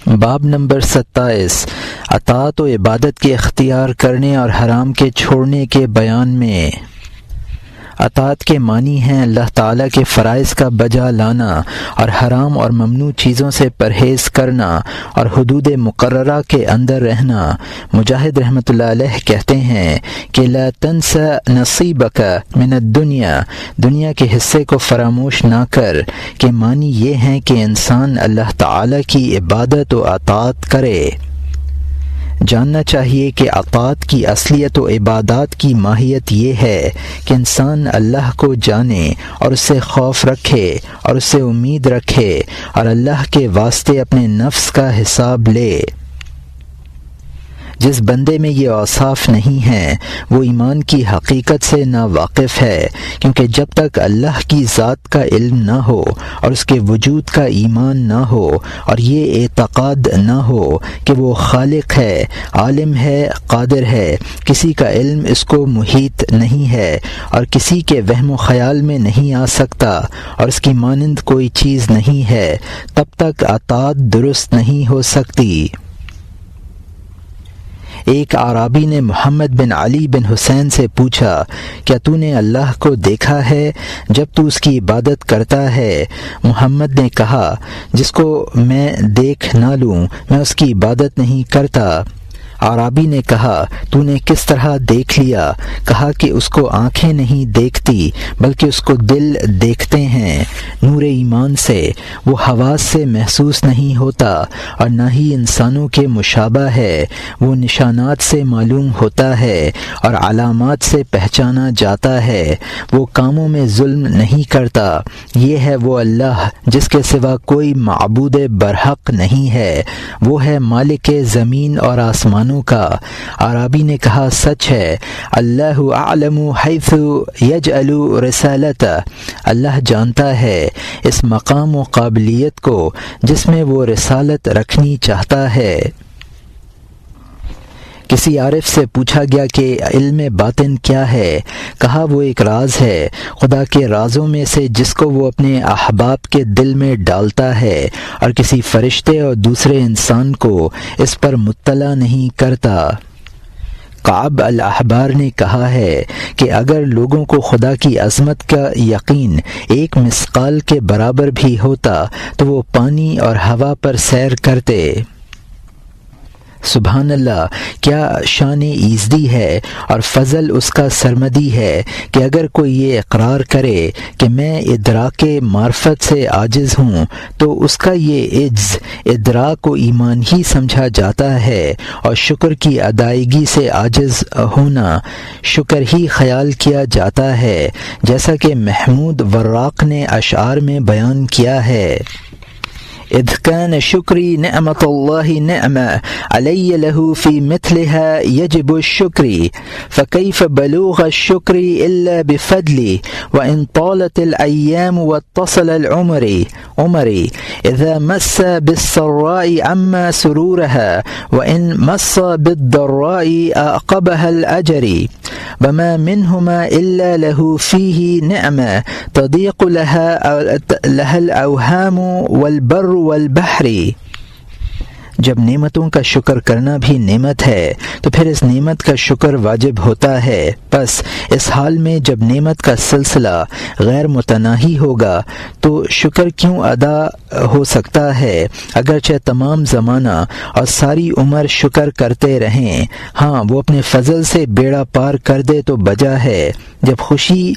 باب نمبر 27 اطاعت و عبادت کے اختیار کرنے اور حرام کے چھوڑنے کے بیان میں۔ اطاعت کے معنی ہیں اللہ تعالیٰ کے فرائض کا بجا لانا اور حرام اور ممنوع چیزوں سے پرہیز کرنا اور حدود مقررہ کے اندر رہنا۔ مجاہد رحمۃ اللہ علیہ کہتے ہیں کہ لا تنس نصیبک من الدنیا، دنیا کے حصے کو فراموش نہ کر، کہ معنی یہ ہیں کہ انسان اللہ تعالیٰ کی عبادت و اطاعت کرے۔ جاننا چاہیے کہ اطاعت کی اصلیت و عبادات کی ماہیت یہ ہے کہ انسان اللہ کو جانے اور اس سے خوف رکھے اور اس سے امید رکھے اور اللہ کے واسطے اپنے نفس کا حساب لے۔ جس بندے میں یہ اوصاف نہیں ہیں وہ ایمان کی حقیقت سے نا واقف ہے، کیونکہ جب تک اللہ کی ذات کا علم نہ ہو اور اس کے وجود کا ایمان نہ ہو اور یہ اعتقاد نہ ہو کہ وہ خالق ہے، عالم ہے، قادر ہے، کسی کا علم اس کو محیط نہیں ہے اور کسی کے وہم و خیال میں نہیں آ سکتا اور اس کی مانند کوئی چیز نہیں ہے، تب تک اطاعت درست نہیں ہو سکتی۔ ایک اعرابی نے محمد بن علی بن حسین سے پوچھا، کیا تو نے اللہ کو دیکھا ہے جب تو اس کی عبادت کرتا ہے؟ محمد نے کہا، جس کو میں دیکھ نہ لوں میں اس کی عبادت نہیں کرتا۔ اعرابی نے کہا، تو نے کس طرح دیکھ لیا؟ کہا کہ اس کو آنکھیں نہیں دیکھتی بلکہ اس کو دل دیکھتے ہیں۔ نور ایمان سے وہ حواس سے محسوس نہیں ہوتا اور نہ ہی انسانوں کے مشابہ ہے، وہ نشانات سے معلوم ہوتا ہے اور علامات سے پہچانا جاتا ہے، وہ کاموں میں ظلم نہیں کرتا۔ یہ ہے وہ اللہ جس کے سوا کوئی معبود برحق نہیں ہے، وہ ہے مالک زمین اور آسمانوں کا۔ اعرابی نے کہا، سچ ہے، اللہ اعلم حیث یجعل رسالتہ، اللہ جانتا ہے اس مقام و قابلیت کو جس میں وہ رسالت رکھنی چاہتا ہے۔ کسی عارف سے پوچھا گیا کہ علم باطن کیا ہے؟ کہا، وہ ایک راز ہے خدا کے رازوں میں سے جس کو وہ اپنے احباب کے دل میں ڈالتا ہے اور کسی فرشتے اور دوسرے انسان کو اس پر مطلع نہیں کرتا۔ کعب الاحبار نے کہا ہے کہ اگر لوگوں کو خدا کی عظمت کا یقین ایک مثقال کے برابر بھی ہوتا تو وہ پانی اور ہوا پر سیر کرتے۔ سبحان اللہ، کیا شان ایزدی ہے اور فضل اس کا سرمدی ہے کہ اگر کوئی یہ اقرار کرے کہ میں ادراک معرفت سے عاجز ہوں تو اس کا یہ عجز ادراک و ایمان ہی سمجھا جاتا ہے، اور شکر کی ادائیگی سے عاجز ہونا شکر ہی خیال کیا جاتا ہے، جیسا کہ محمود وراق نے اشعار میں بیان کیا ہے۔ اذ كان شكري نعمة الله نعمة علي له في مثلها يجب الشكر فكيف بلوغ الشكر إلا بفضلي وإن طالت الأيام واتصل العمر عمري إذا مس بالسراء عما سرورها وإن مس بالضراء أعقبها الأجر وما منهما إلا له فيه نعمة تضيق لها الأوهام والبر والبحر۔ جب نعمتوں کا شکر کرنا بھی نعمت ہے تو پھر اس نعمت کا شکر واجب ہوتا ہے، بس اس حال میں جب نعمت کا سلسلہ غیر متناہی ہوگا تو شکر کیوں ادا ہو سکتا ہے، اگرچہ تمام زمانہ اور ساری عمر شکر کرتے رہیں۔ ہاں، وہ اپنے فضل سے بیڑا پار کر دے تو بجا ہے، جب خوشی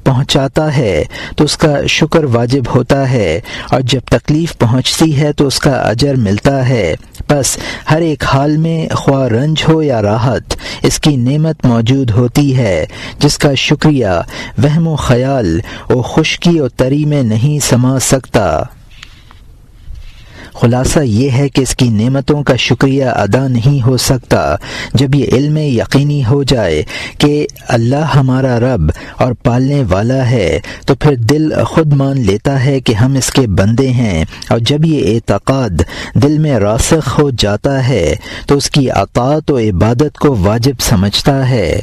پہنچاتا ہے تو اس کا شکر واجب ہوتا ہے اور جب تکلیف پہنچتی ہے تو اس کا اجر ملتا ہے۔ بس ہر ایک حال میں خواہ رنج ہو یا راحت اس کی نعمت موجود ہوتی ہے، جس کا شکریہ وہم و خیال و خشکی و تری میں نہیں سما سکتا۔ خلاصہ یہ ہے کہ اس کی نعمتوں کا شکریہ ادا نہیں ہو سکتا۔ جب یہ علم یقینی ہو جائے کہ اللہ ہمارا رب اور پالنے والا ہے تو پھر دل خود مان لیتا ہے کہ ہم اس کے بندے ہیں، اور جب یہ اعتقاد دل میں راسخ ہو جاتا ہے تو اس کی اطاعت و عبادت کو واجب سمجھتا ہے۔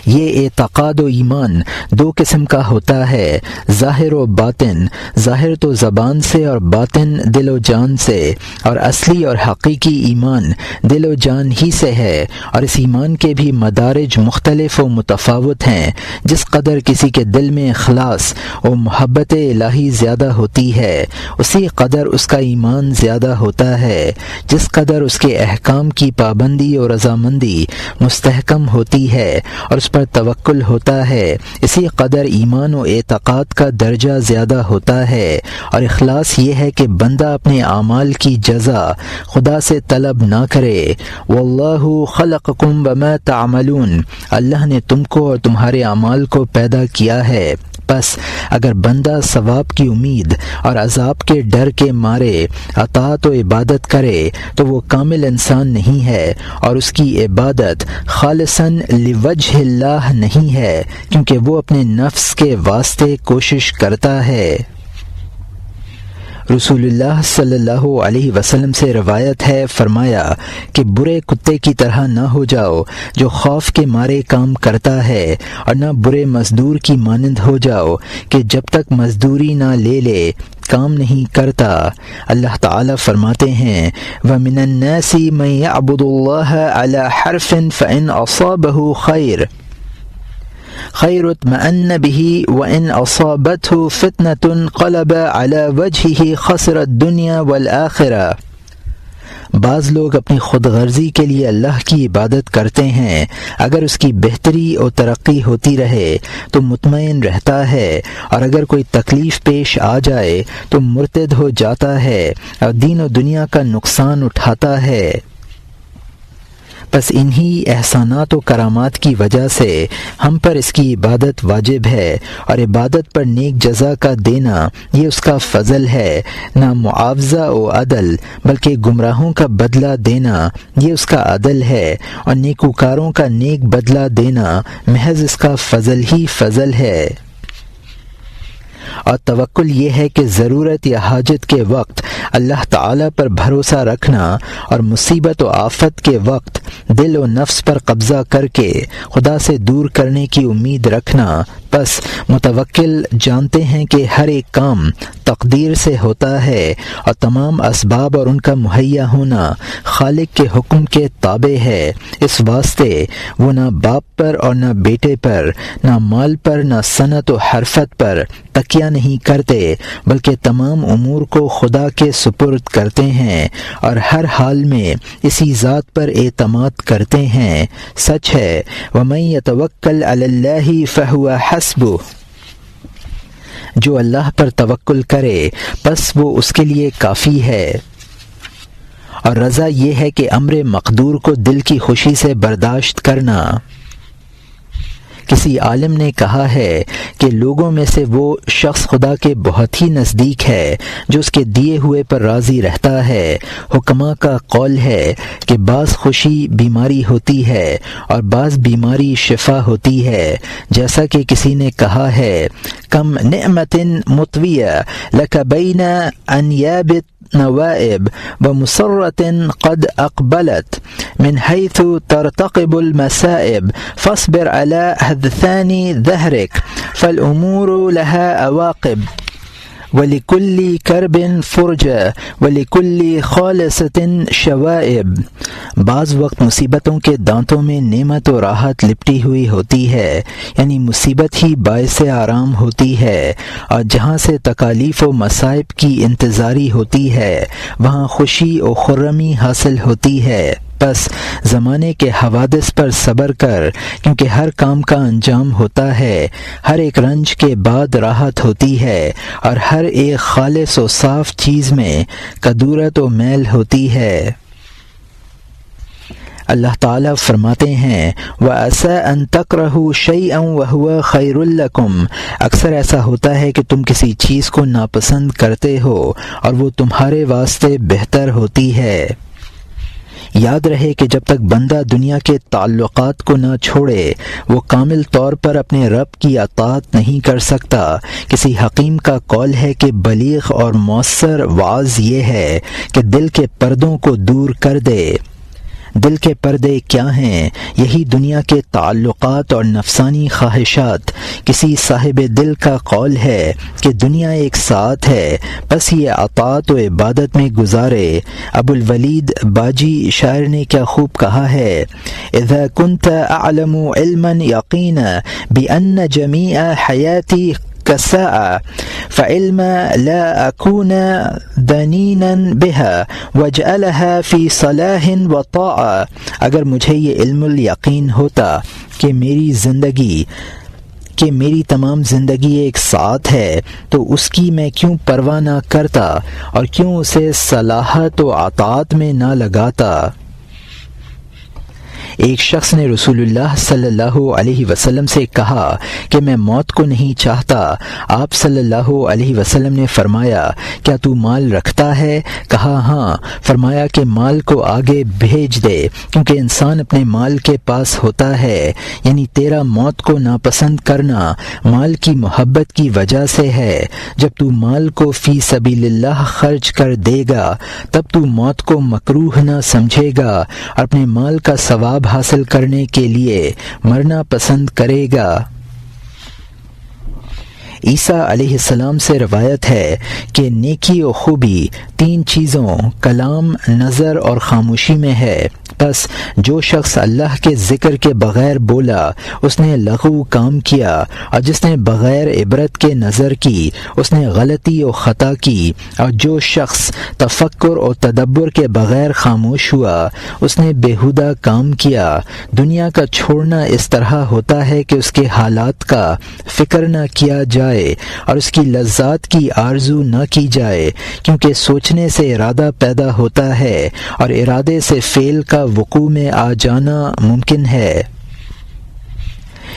یہ اعتقاد و ایمان دو قسم کا ہوتا ہے، ظاہر و باطن۔ ظاہر تو زبان سے اور باطن دل و جان سے، اور اصلی اور حقیقی ایمان دل و جان ہی سے ہے، اور اس ایمان کے بھی مدارج مختلف و متفاوت ہیں۔ جس قدر کسی کے دل میں اخلاص و محبت الہی زیادہ ہوتی ہے، اسی قدر اس کا ایمان زیادہ ہوتا ہے۔ جس قدر اس کے احکام کی پابندی اور رضامندی مستحکم ہوتی ہے اور اس پر توکل ہوتا ہے، اسی قدر ایمان و اعتقاد کا درجہ زیادہ ہوتا ہے۔ اور اخلاص یہ ہے کہ بندہ اپنے اعمال کی جزا خدا سے طلب نہ کرے۔ واللہ خلقکم وما تعملون، اللہ نے تم کو اور تمہارے اعمال کو پیدا کیا ہے، پس اگر بندہ ثواب کی امید اور عذاب کے ڈر کے مارے اطاعت و عبادت کرے تو وہ کامل انسان نہیں ہے، اور اس کی عبادت خالصاً لوجہ اللہ نہیں ہے، کیونکہ وہ اپنے نفس کے واسطے کوشش کرتا ہے۔ رسول اللہ صلی اللہ علیہ وسلم سے روایت ہے، فرمایا کہ برے کتے کی طرح نہ ہو جاؤ جو خوف کے مارے کام کرتا ہے، اور نہ برے مزدور کی مانند ہو جاؤ کہ جب تک مزدوری نہ لے لے کام نہیں کرتا۔ اللہ تعالیٰ فرماتے ہیں وَمِنَ النَّاسِ مَن يَعْبُدُ اللَّهَ عَلَى حَرْفٍ فَإِنْ أَصَابَهُ خیر اطمأن به وإن أصابته فتنة قلب على وجهه خسر الدنيا والآخرة۔ بعض لوگ اپنی خود غرضی کے لیے اللہ کی عبادت کرتے ہیں، اگر اس کی بہتری اور ترقی ہوتی رہے تو مطمئن رہتا ہے، اور اگر کوئی تکلیف پیش آ جائے تو مرتد ہو جاتا ہے اور دین و دنیا کا نقصان اٹھاتا ہے۔ بس انہی احسانات و کرامات کی وجہ سے ہم پر اس کی عبادت واجب ہے، اور عبادت پر نیک جزا کا دینا یہ اس کا فضل ہے، نہ معاوضہ و عدل، بلکہ گمراہوں کا بدلہ دینا یہ اس کا عدل ہے، اور نیکوکاروں کا نیک بدلہ دینا محض اس کا فضل ہی فضل ہے۔ اور توکل یہ ہے کہ ضرورت یا حاجت کے وقت اللہ تعالیٰ پر بھروسہ رکھنا، اور مصیبت و آفت کے وقت دل و نفس پر قبضہ کر کے خدا سے دور کرنے کی امید رکھنا۔ بس متوکل جانتے ہیں کہ ہر ایک کام تقدیر سے ہوتا ہے، اور تمام اسباب اور ان کا مہیا ہونا خالق کے حکم کے تابع ہے۔ اس واسطے وہ نہ باپ پر اور نہ بیٹے پر، نہ مال پر نہ صنعت و حرفت پر تکیہ نہیں کرتے، بلکہ تمام امور کو خدا کے سپرد کرتے ہیں، اور ہر حال میں اسی ذات پر اعتماد کرتے ہیں۔ سچ ہے وَمَن يَتَوَكَّلْ عَلَى اللَّهِ فَهُوَ حَسْبُهُ، جو اللہ پر توکل کرے بس وہ اس کے لیے کافی ہے۔ اور رضا یہ ہے کہ امر مقدور کو دل کی خوشی سے برداشت کرنا۔ کسی عالم نے کہا ہے کہ لوگوں میں سے وہ شخص خدا کے بہت ہی نزدیک ہے جو اس کے دیے ہوئے پر راضی رہتا ہے۔ حکماء کا قول ہے کہ بعض خوشی بیماری ہوتی ہے اور بعض بیماری شفا ہوتی ہے، جیسا کہ کسی نے کہا ہے کم نعمت مطویہ لک بین انیاب نوائب ومسرۃ قد اقبلت من حیث ترتقب المصائب فاصبر علی حدثان ظہرک فالامور لها عواقب وَلِكُلِّ كَرْبٍ فُرْجَةٌ وَلِكُلِّ خَالِصَةٍ شَوَائِبٌ۔ بعض وقت مصیبتوں کے دانتوں میں نعمت و راحت لپٹی ہوئی ہوتی ہے، یعنی مصیبت ہی باعث آرام ہوتی ہے، اور جہاں سے تکالیف و مصائب کی انتظاری ہوتی ہے وہاں خوشی و خرمی حاصل ہوتی ہے۔ بس زمانے کے حوادث پر صبر کر، کیونکہ ہر کام کا انجام ہوتا ہے، ہر ایک رنج کے بعد راحت ہوتی ہے، اور ہر ایک خالص و صاف چیز میں کدورت و میل ہوتی ہے۔ اللہ تعالیٰ فرماتے ہیں وَعَسَىٰ أَن تَكْرَهُوا شَيْئًا وَهُوَ خَيْرٌ لَكُمْ، اکثر ایسا ہوتا ہے کہ تم کسی چیز کو ناپسند کرتے ہو اور وہ تمہارے واسطے بہتر ہوتی ہے۔ یاد رہے کہ جب تک بندہ دنیا کے تعلقات کو نہ چھوڑے وہ کامل طور پر اپنے رب کی اطاعت نہیں کر سکتا۔ کسی حکیم کا قول ہے کہ بلیغ اور مؤثر وعظ یہ ہے کہ دل کے پردوں کو دور کر دے۔ دل کے پردے کیا ہیں؟ یہی دنیا کے تعلقات اور نفسانی خواہشات۔ کسی صاحب دل کا قول ہے کہ دنیا ایک ساتھ ہے، بس یہ اطاعت و عبادت میں گزارے۔ ابو الولید باجی شاعر نے کیا خوب کہا ہے، اذا كنت اعلم علما یقینا بان جمیع حیاتی كالساعة فعلم لا أكون دنينا بها واجعلها في صلاح وطاعة۔ اگر مجھے یہ علم الیقین ہوتا کہ میری تمام زندگی ایک ساتھ ہے تو اس کی میں کیوں پرواہ نہ کرتا اور کیوں اسے صلاحت و اطاعت میں نہ لگاتا۔ ایک شخص نے رسول اللہ صلی اللہ علیہ وسلم سے کہا کہ میں موت کو نہیں چاہتا۔ آپ صلی اللہ علیہ وسلم نے فرمایا، کیا تو مال رکھتا ہے؟ کہا ہاں۔ فرمایا کہ مال کو آگے بھیج دے، کیونکہ انسان اپنے مال کے پاس ہوتا ہے، یعنی تیرا موت کو ناپسند کرنا مال کی محبت کی وجہ سے ہے۔ جب تو مال کو فی سبیل اللہ خرچ کر دے گا تب تو موت کو مکروہ نہ سمجھے گا اور اپنے مال کا ثواب حاصل کرنے کے لیے مرنا پسند کرے گا۔ عیسیٰ علیہ السلام سے روایت ہے کہ نیکی و خوبی 3 چیزوں کلام، نظر اور خاموشی میں ہے۔ بس جو شخص اللہ کے ذکر کے بغیر بولا اس نے لغو کام کیا، اور جس نے بغیر عبرت کے نظر کی اس نے غلطی و خطا کی، اور جو شخص تفکر و تدبر کے بغیر خاموش ہوا اس نے بیہودہ کام کیا۔ دنیا کا چھوڑنا اس طرح ہوتا ہے کہ اس کے حالات کا فکر نہ کیا جائے اور اس کی لذات کی آرزو نہ کی جائے، کیونکہ سوچنے سے ارادہ پیدا ہوتا ہے اور ارادے سے فعل کا وقوع میں آ جانا ممکن ہے۔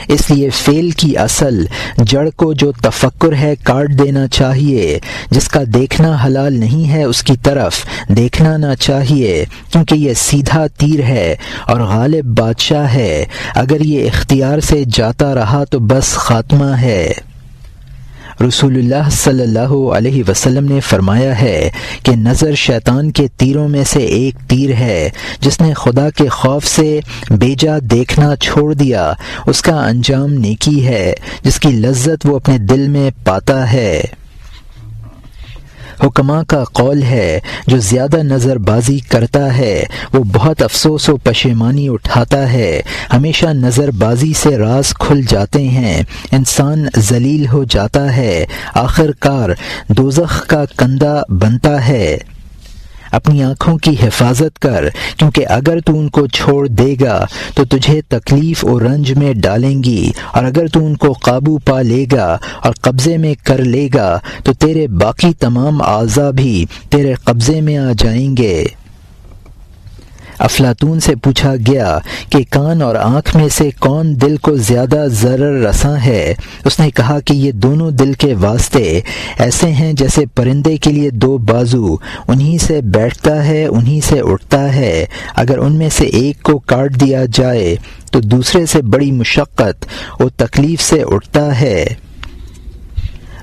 اس لیے فعل کی اصل جڑ کو جو تفکر ہے کاٹ دینا چاہیے۔ جس کا دیکھنا حلال نہیں ہے اس کی طرف دیکھنا نہ چاہیے، کیونکہ یہ سیدھا تیر ہے اور غالب بادشاہ ہے۔ اگر یہ اختیار سے جاتا رہا تو بس خاتمہ ہے۔ رسول اللہ صلی اللہ علیہ وسلم نے فرمایا ہے کہ نظر شیطان کے تیروں میں سے ایک تیر ہے۔ جس نے خدا کے خوف سے بیجا دیکھنا چھوڑ دیا اس کا انجام نیکی ہے، جس کی لذت وہ اپنے دل میں پاتا ہے۔ حکماء کا قول ہے، جو زیادہ نظر بازی کرتا ہے وہ بہت افسوس و پشیمانی اٹھاتا ہے۔ ہمیشہ نظر بازی سے راز کھل جاتے ہیں، انسان ذلیل ہو جاتا ہے، آخر کار دوزخ کا کندہ بنتا ہے۔ اپنی آنکھوں کی حفاظت کر، کیونکہ اگر تو ان کو چھوڑ دے گا تو تجھے تکلیف و رنج میں ڈالیں گی، اور اگر تو ان کو قابو پا لے گا اور قبضے میں کر لے گا تو تیرے باقی تمام اعضاء بھی تیرے قبضے میں آ جائیں گے۔ افلاطون سے پوچھا گیا کہ کان اور آنکھ میں سے کون دل کو زیادہ ضرر رساں ہے؟ اس نے کہا کہ یہ دونوں دل کے واسطے ایسے ہیں جیسے پرندے کے لیے 2 بازو، انہی سے بیٹھتا ہے انہی سے اٹھتا ہے۔ اگر ان میں سے ایک کو کاٹ دیا جائے تو دوسرے سے بڑی مشقت و تکلیف سے اٹھتا ہے۔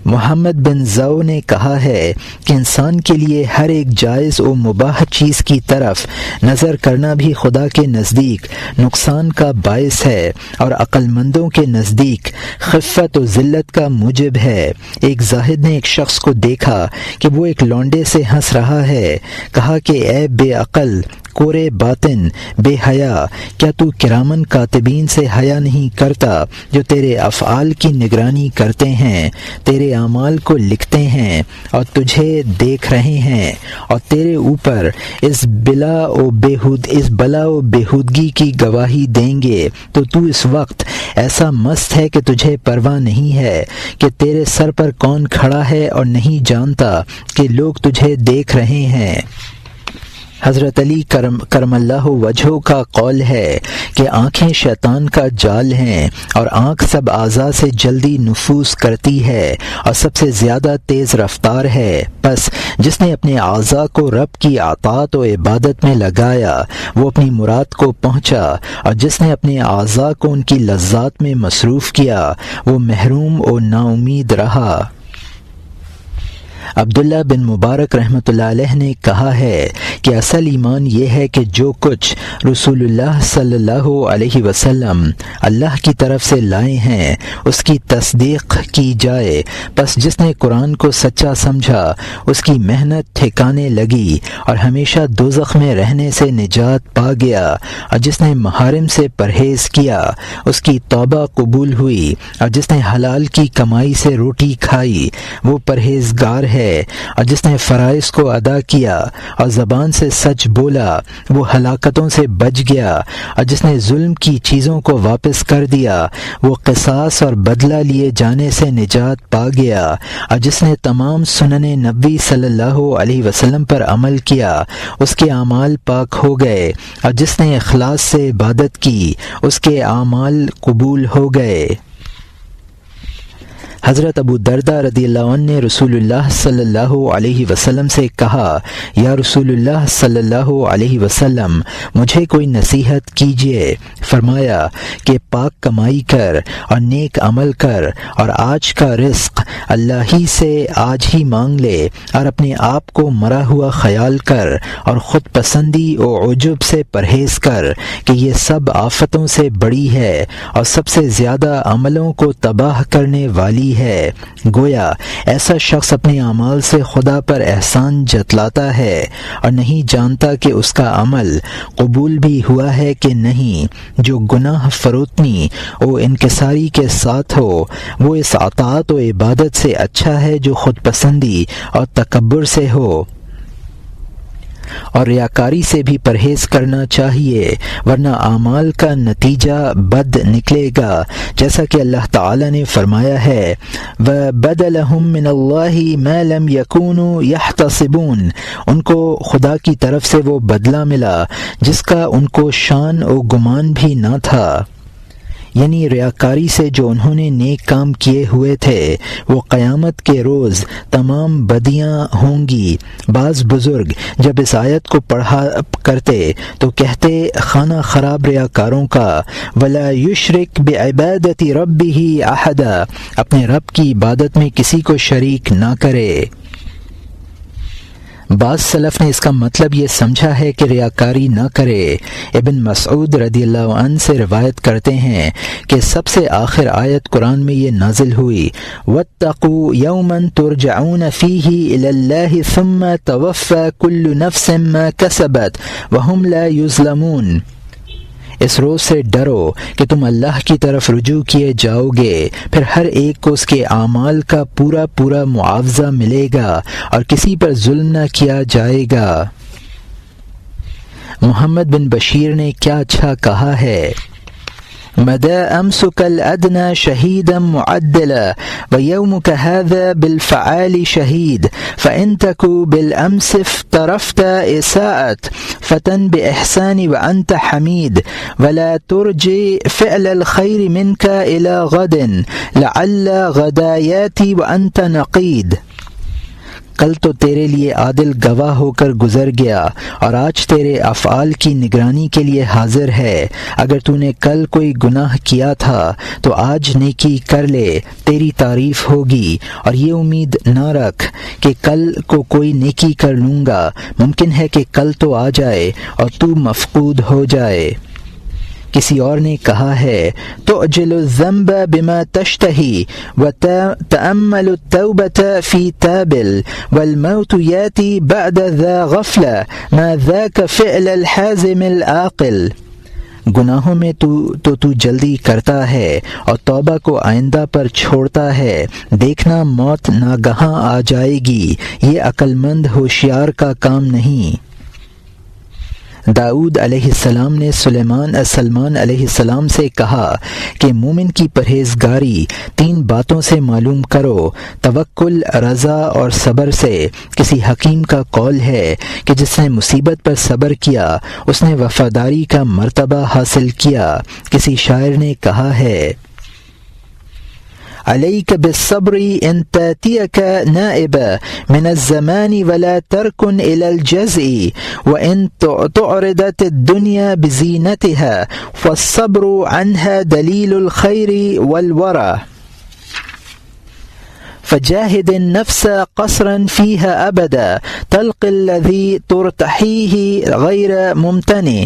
محمد بن زو نے کہا ہے کہ انسان کے لیے ہر ایک جائز و مباح چیز کی طرف نظر کرنا بھی خدا کے نزدیک نقصان کا باعث ہے اور عقل مندوں کے نزدیک خفت و ذلت کا موجب ہے۔ ایک زاہد نے ایک شخص کو دیکھا کہ وہ ایک لونڈے سے ہنس رہا ہے، کہا کہ اے بے عقل، کورے باطن، بے حیا، کیا تو کرامن کاتبین سے حیا نہیں کرتا جو تیرے افعال کی نگرانی کرتے ہیں، تیرے اعمال کو لکھتے ہیں اور تجھے دیکھ رہے ہیں اور تیرے اوپر اس بلا و بےہودگی کی گواہی دیں گے، تو اس وقت ایسا مست ہے کہ تجھے پرواہ نہیں ہے کہ تیرے سر پر کون کھڑا ہے اور نہیں جانتا کہ لوگ تجھے دیکھ رہے ہیں۔ حضرت علی کرم اللہ وجہہ کا قول ہے کہ آنکھیں شیطان کا جال ہیں اور آنکھ سب اعضاء سے جلدی نفوذ کرتی ہے اور سب سے زیادہ تیز رفتار ہے۔ بس جس نے اپنے اعضاء کو رب کی اطاعت و عبادت میں لگایا وہ اپنی مراد کو پہنچا، اور جس نے اپنے اعضاء کو ان کی لذات میں مصروف کیا وہ محروم و نا امید رہا۔ عبداللہ بن مبارک رحمۃ اللہ علیہ نے کہا ہے کہ اصل ایمان یہ ہے کہ جو کچھ رسول اللہ صلی اللہ علیہ وسلم اللہ کی طرف سے لائے ہیں اس کی تصدیق کی جائے، پس جس نے قرآن کو سچا سمجھا اس کی محنت ٹھکانے لگی اور ہمیشہ دوزخ میں رہنے سے نجات پا گیا، اور جس نے محارم سے پرہیز کیا اس کی توبہ قبول ہوئی، اور جس نے حلال کی کمائی سے روٹی کھائی وہ پرہیزگار ہے، اور جس نے فرائض کو ادا کیا اور زبان سے سچ بولا وہ ہلاکتوں سے بچ گیا، اور جس نے ظلم کی چیزوں کو واپس کر دیا وہ قصاص اور بدلہ لیے جانے سے نجات پا گیا، اور جس نے تمام سنن نبی صلی اللہ علیہ وسلم پر عمل کیا اس کے اعمال پاک ہو گئے، اور جس نے اخلاص سے عبادت کی اس کے اعمال قبول ہو گئے۔ حضرت ابو درداء رضی اللہ عنہ نے رسول اللہ صلی اللہ علیہ وسلم سے کہا، یا رسول اللہ صلی اللہ علیہ وسلم مجھے کوئی نصیحت کیجیے۔ فرمایا کہ پاک کمائی کر اور نیک عمل کر، اور آج کا رزق اللہ ہی سے آج ہی مانگ لے، اور اپنے آپ کو مرا ہوا خیال کر اور خود پسندی و عجب سے پرہیز کر کہ یہ سب آفتوں سے بڑی ہے اور سب سے زیادہ عملوں کو تباہ کرنے والی ہے۔ گویا ایسا شخص اپنے اعمال سے خدا پر احسان جتلاتا ہے اور نہیں جانتا کہ اس کا عمل قبول بھی ہوا ہے کہ نہیں۔ جو گناہ فروتنی و انکساری کے ساتھ ہو وہ اس اطاعت و عبادت سے اچھا ہے جو خود پسندی اور تکبر سے ہو، اور ریاکاری سے بھی پرہیز کرنا چاہیے، ورنہ اعمال کا نتیجہ بد نکلے گا، جیسا کہ اللہ تعالی نے فرمایا ہے وَبَدَلَهُم مِّنَ اللَّهِ مَا لَمْ يَكُونُوا يَحْتَسِبُونَ، ان کو خدا کی طرف سے وہ بدلہ ملا جس کا ان کو شان و گمان بھی نہ تھا، یعنی ریاکاری سے جو انہوں نے نیک کام کیے ہوئے تھے وہ قیامت کے روز تمام بدیاں ہوں گی۔ بعض بزرگ جب اس آیت کو پڑھا کرتے تو کہتے خانہ خراب ریاکاروں کا وَلَا يُشْرِكْ بِعِبَادَةِ رَبِّهِ أَحَدًا، اپنے رب کی عبادت میں کسی کو شریک نہ کرے۔ بعض سلف نے اس کا مطلب یہ سمجھا ہے کہ ریاکاری نہ کرے۔ ابن مسعود رضی اللہ عنہ سے روایت کرتے ہیں کہ سب سے آخر آیت قرآن میں یہ نازل ہوئی وَاتَّقُوا يَوْمًا تُرْجَعُونَ فِيهِ إِلَى اللَّهِ ثُمَّ تَوَفَّى كُلُّ نَفْسٍ مَا كَسَبَتْ وَهُمْ لَا يُظْلَمُونَ، اس روز سے ڈرو کہ تم اللہ کی طرف رجوع کیے جاؤ گے، پھر ہر ایک کو اس کے اعمال کا پورا پورا معاوضہ ملے گا اور کسی پر ظلم نہ کیا جائے گا۔ محمد بن بشیر نے کیا اچھا کہا ہے، مدى أمسك الأدنى شهيدا معدلا ويومك هذا بالفعال شهيد فإن تكو بالأمس افترفت إساءت فتن بإحسان وأنت حميد ولا ترجي فعل الخير منك إلى غد لعل غدا ياتي وأنت نقيد، کل تو تیرے لیے عادل گواہ ہو کر گزر گیا اور آج تیرے افعال کی نگرانی کے لیے حاضر ہے، اگر تو نے کل کوئی گناہ کیا تھا تو آج نیکی کر لے، تیری تعریف ہوگی، اور یہ امید نہ رکھ کہ کل کو کوئی نیکی کر لوں گا، ممکن ہے کہ کل تو آ جائے اور تو مفقود ہو جائے۔ کسی اور نے کہا ہے تُعْجِلُ الذَّنْبَ بِمَا تَشْتَهِي وَتَأَمَّلُ التَّوْبَةَ فِي تَابِلٍ وَالْمَوْتُ يَأْتِي بَعْدَ ذَا غَفْلَةٍ مَا ذَاكَ فِعْلَ الْحَازِمِ الْعَاقِلِ، گناہوں میں تو جلدی کرتا ہے اور توبہ کو آئندہ پر چھوڑتا ہے، دیکھنا موت ناگہاں آ جائے گی، یہ عقل مند ہوشیار کا کام نہیں۔ داؤد علیہ السلام نے سلمان علیہ السلام سے کہا کہ مومن کی پرہیزگاری 3 باتوں سے معلوم کرو، توکل، رضا اور صبر سے۔ کسی حکیم کا قول ہے کہ جس نے مصیبت پر صبر کیا اس نے وفاداری کا مرتبہ حاصل کیا۔ کسی شاعر نے کہا ہے عليك بالصبر إن تأتيك نائبة من الزمان ولا تركن إلى الجزع وإن تعرضت الدنيا بزينتها فالصبر عنها دليل الخير والورع، فجاهد النفس قصرا فيها أبدا تلقي الذي ترتحيه غير ممتنع.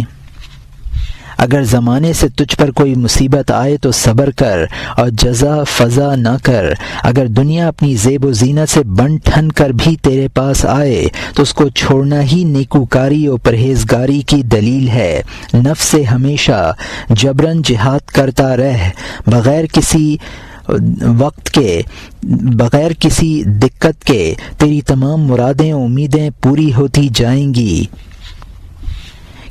اگر زمانے سے تجھ پر کوئی مصیبت آئے تو صبر کر اور جزا فضا نہ کر. اگر دنیا اپنی زیب و زینت سے بن ٹھن کر بھی تیرے پاس آئے تو اس کو چھوڑنا ہی نیکوکاری اور پرہیزگاری کی دلیل ہے. نفس سے ہمیشہ جبراً جہاد کرتا رہ، بغیر کسی وقت کے، بغیر کسی دقت کے تیری تمام مرادیں امیدیں پوری ہوتی جائیں گی.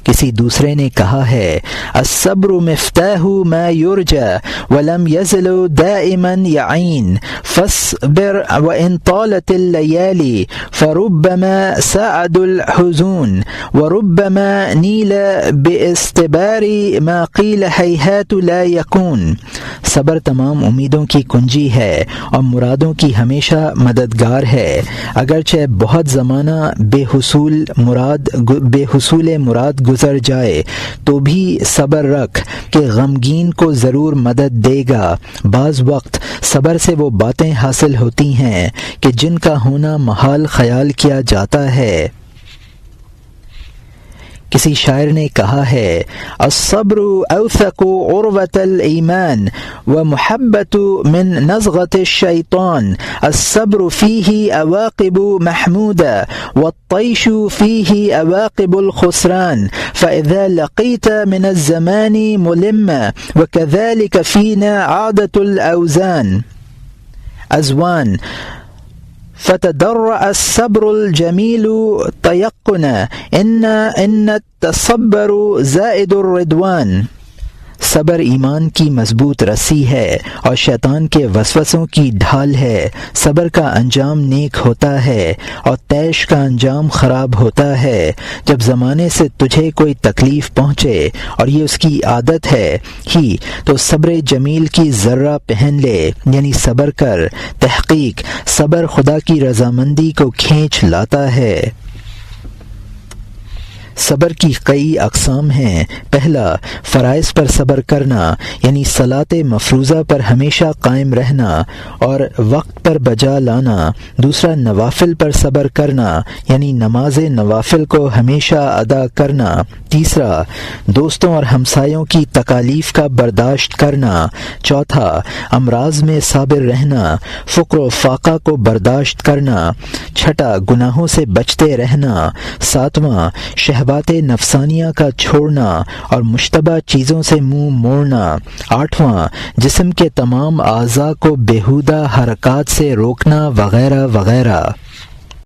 کسی دوسرے نے کہا ہے الصبر مفتاح ما یرجى ولم يزل دائما يعين فاصبر وان طالت الليالي فربما سعد الحزون وربما نيل باستبار ما قيل هيهات لا يكون. صبر تمام امیدوں کی کنجی ہے اور مرادوں کی ہمیشہ مددگار ہے. اگرچہ بہت زمانہ بے حصول مراد گزر جائے تو بھی صبر رکھ کہ غمگین کو ضرور مدد دے گا. بعض وقت صبر سے وہ باتیں حاصل ہوتی ہیں کہ جن کا ہونا محال خیال کیا جاتا ہے. کسی شاعر نے کہا ہے الصبر اوثق عروة الایمان ومحبت من نزغة الشیطان. الصبر فيه عواقب محمودة والطيش فيه عواقب الخسران فإذا لقيت من الزمان ملما وكذلك فينا عادة الأوزان أزوان فتدرع الصبر الجميل تيقنا ان التصبر زائد الرضوان. صبر ایمان کی مضبوط رسی ہے اور شیطان کے وسوسوں کی ڈھال ہے. صبر کا انجام نیک ہوتا ہے اور طیش کا انجام خراب ہوتا ہے. جب زمانے سے تجھے کوئی تکلیف پہنچے اور یہ اس کی عادت ہے ہی تو صبر جمیل کی ذرہ پہن لے، یعنی صبر کر. تحقیق صبر خدا کی رضامندی کو کھینچ لاتا ہے. صبر کی کئی اقسام ہیں. پہلا، فرائض پر صبر کرنا یعنی صلاۃ مفروضہ پر ہمیشہ قائم رہنا اور وقت پر بجا لانا. دوسرا، نوافل پر صبر کرنا یعنی نماز نوافل کو ہمیشہ ادا کرنا. تیسرا، دوستوں اور ہمسایوں کی تکالیف کا برداشت کرنا. چوتھا، امراض میں صابر رہنا، فقر و فاقہ کو برداشت کرنا. چھٹا، گناہوں سے بچتے رہنا. ساتواں، شہوات نفسانیہ کا چھوڑنا اور مشتبہ چیزوں سے منہ موڑنا. آٹھواں، جسم کے تمام اعضاء کو بیہودہ حرکات سے روکنا وغیرہ وغیرہ.